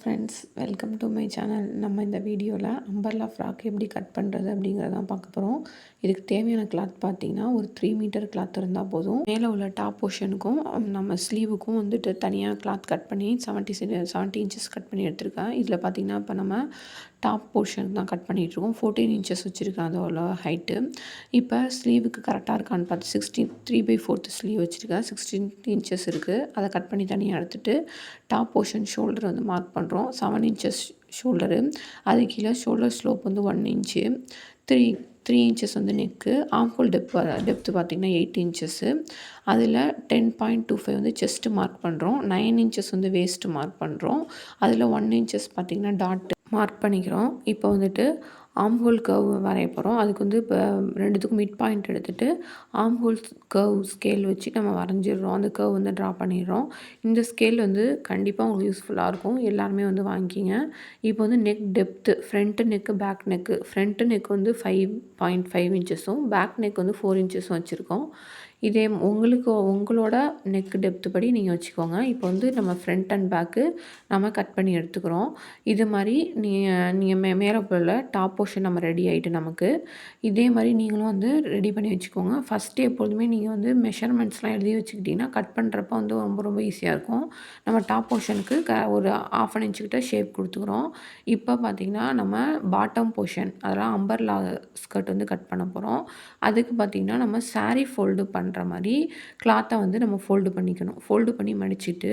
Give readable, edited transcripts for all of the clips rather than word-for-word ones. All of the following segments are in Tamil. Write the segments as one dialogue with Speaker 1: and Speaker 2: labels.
Speaker 1: Friends, welcome to my channel. நம்ம இந்த வீடியோவில் அம்பர்லா ஃப்ராக் எப்படி கட் பண்ணுறது அப்படிங்கிறதான் பார்க்க போகிறோம். இதுக்கு தேவையான கிளாத் பார்த்திங்கன்னா ஒரு 3 மீட்டர் கிளாத் இருந்தால் போதும். மேலே உள்ள டாப் போர்ஷனுக்கும் நம்ம ஸ்லீவுக்கும் வந்துட்டு தனியாக கிளாத் கட் பண்ணி 70 இன்ச்சஸ் கட் பண்ணி எடுத்திருக்கேன். இதில் பார்த்திங்கன்னா இப்போ நம்ம டாப் போர்ஷன் தான் கட் பண்ணிகிட்ருக்கோம். 14 இன்ச்சஸ் வச்சுருக்கேன் அதோட ஹைட்டு. இப்போ ஸ்லீவுக்கு கரெக்டாக இருக்கான்னு பார்த்து 3/4 ஸ்லீவ் வச்சுருக்கேன். 16 இன்ச்சஸ் இருக்குது. அதை கட் பண்ணி தனியாக எடுத்துகிட்டு டாப் போர்ஷன் ஷோல்டர் வந்து மார்க் பண்ணுறோம். 7 இன்ச்சஸ் ஷோல்டரு. அது கீழே ஷோல்டர் ஸ்லோப் வந்து 1 இன்ச்சு. 3 இன்ச்சஸ் வந்து நெக்கு. ஆம்ஹோல் டெப்த்து பார்த்திங்கன்னா 8 இன்ச்சஸ்ஸு. அதில் 10.25 வந்து செஸ்ட்டு மார்க் பண்ணுறோம். 9 இன்ச்சஸ் வந்து வேஸ்ட்டு மார்க் பண்ணுறோம். அதில் 1 இன்ச்சஸ் பார்த்திங்கன்னா டாட் மார்க் பண்ணிக்கிறோம். இப்போ வந்துட்டு ஆம்ஹோல் கர்வ் வரைய போகிறோம். அதுக்கு வந்து இப்போ ரெண்டுத்துக்கும் மிட் பாயிண்ட் எடுத்துகிட்டு ஆம்ஹோல் கர்வ் ஸ்கேல் வச்சு நம்ம வரைஞ்சிடுறோம். அந்த கர்வ் வந்து ட்ரா பண்ணிடுறோம். இந்த ஸ்கேல் வந்து கண்டிப்பாக உங்களுக்கு யூஸ்ஃபுல்லாக இருக்கும். எல்லாருமே வந்து வாங்கிக்கிங்க. இப்போ வந்து neck depth front neck, back neck. Front neck வந்து 5.5 இன்ச்சஸும் பேக் நெக் வந்து 4 இன்ச்சஸும் வச்சுருக்கோம். இதே உங்களோட நெக் டெப்த்து படி நீங்கள் வச்சுக்கோங்க. இப்போ வந்து நம்ம ஃப்ரண்ட் அண்ட் பேக்கு நம்ம கட் பண்ணி எடுத்துக்கிறோம். இது மாதிரி நீங்கள் மேலே உள்ள டாப் போர்ஷன் நம்ம ரெடி ஆகிட்டு நமக்கு. இதே மாதிரி நீங்களும் வந்து ரெடி பண்ணி வச்சுக்கோங்க. ஃபஸ்ட்டு எப்பொழுதுமே நீங்கள் வந்து மெஷர்மெண்ட்ஸ்லாம் எழுதி வச்சுக்கிட்டிங்கன்னா கட் பண்ணுறப்ப வந்து ரொம்ப ஈஸியாக இருக்கும். நம்ம டாப் போர்ஷனுக்கு ஒரு 1/2 இன்ச்சு கிட்ட ஷேப் கொடுத்துக்கிறோம். இப்போ பார்த்திங்கன்னா நம்ம பாட்டம் போர்ஷன் அதெல்லாம் அம்பர்லா ஸ்கர்ட் வந்து கட் பண்ண போகிறோம். அதுக்கு பார்த்திங்கன்னா நம்ம சாரீ ஃபோல்டு பண்ணுற மாதிரி கிளாத்தை வந்து நம்ம ஃபோல்டு பண்ணிக்கணும். ஃபோல்டு பண்ணி மடிச்சுட்டு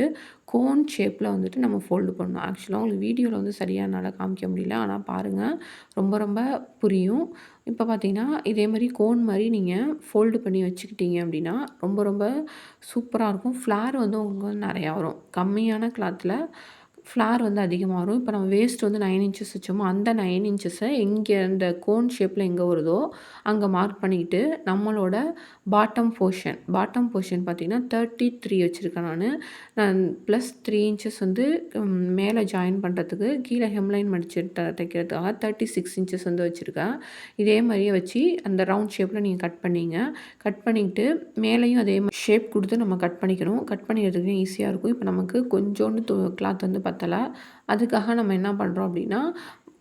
Speaker 1: கோன் ஷேப்பில் வந்துட்டு நம்ம ஃபோல்டு பண்ணணும். ஆக்சுவலாக உங்களுக்கு வீடியோவில் வந்து சரியாக என்னால் காமிக்க முடியல. ஆனால் பாருங்கள், ரொம்ப புரியும். இப்போ பார்த்திங்கன்னா இதே மாதிரி கோன் மாதிரி நீங்கள் ஃபோல்டு பண்ணி வச்சுக்கிட்டீங்க அப்படின்னா ரொம்ப சூப்பராக இருக்கும். ஃப்ளார் வந்து உங்களுக்கு வந்து நிறையா வரும். கம்மியான கிளாத்தில் ஃப்ளார் வந்து அதிகமாக வரும். இப்போ நம்ம வேஸ்ட் வந்து 9 இன்ச்சஸ் வச்சோமோ அந்த 9 இன்ச்சஸை எங்கே இந்த கோன் ஷேப்பில் எங்கே வருதோ அங்கே மார்க் பண்ணிக்கிட்டு நம்மளோட பாட்டம் போர்ஷன் பார்த்திங்கன்னா 33 வச்சுருக்கேன் நான். ப்ளஸ் 3 இன்ச்சஸ் வந்து மேலே ஜாயின் பண்ணுறதுக்கு கீழே ஹெம்லைன் மடிச்சு தைக்கிறதுக்காக 36 இன்ச்சஸ் வந்து வச்சுருக்கேன். இதே மாதிரியே வச்சு அந்த ரவுண்ட் ஷேப்பில் நீங்கள் கட் பண்ணிக்கிட்டு மேலேயும் அதே மாதிரி ஷேப் கொடுத்து நம்ம கட் பண்ணிக்கணும். கட் பண்ணிக்கிறதுக்கு ஈஸியாக இருக்கும். இப்போ நமக்கு கொஞ்சோண்டு கிளாத் வந்து பத்தலை. அதுக்காக நம்ம என்ன பண்ணுறோம் அப்படின்னா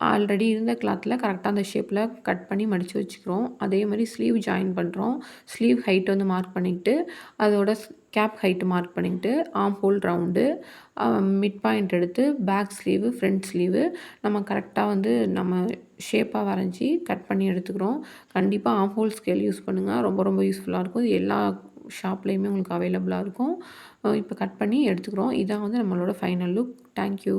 Speaker 1: ஆல்ரெடி இருந்த கிளாத்தில் கரெக்டாக அந்த ஷேப்பில் கட் பண்ணி மடித்து வச்சுக்கிறோம். அதே மாதிரி ஸ்லீவ் ஜாயின் பண்ணுறோம். ஸ்லீவ் ஹைட் வந்து மார்க் பண்ணிக்கிட்டு அதோட கேப் ஹைட்டு மார்க் பண்ணிக்கிட்டு ஆம்ஹோல் ரவுண்டு மிட் பாயிண்ட் எடுத்து பேக் ஸ்லீவு ஃப்ரண்ட் ஸ்லீவு நம்ம கரெக்டாக வந்து நம்ம ஷேப்பாக வரைஞ்சி கட் பண்ணி எடுத்துக்கிறோம். கண்டிப்பாக ஆம்ஹோல் ஸ்கேல் யூஸ் பண்ணுங்கள். ரொம்ப யூஸ்ஃபுல்லாக இருக்கும். இது எல்லா ஷாப்லேயுமே உங்களுக்கு அவைலபிளாக இருக்கும். இப்போ கட் பண்ணி எடுத்துக்கிறோம். இதான் வந்து நம்மளோட ஃபைனல் லுக். தேங்க்யூ.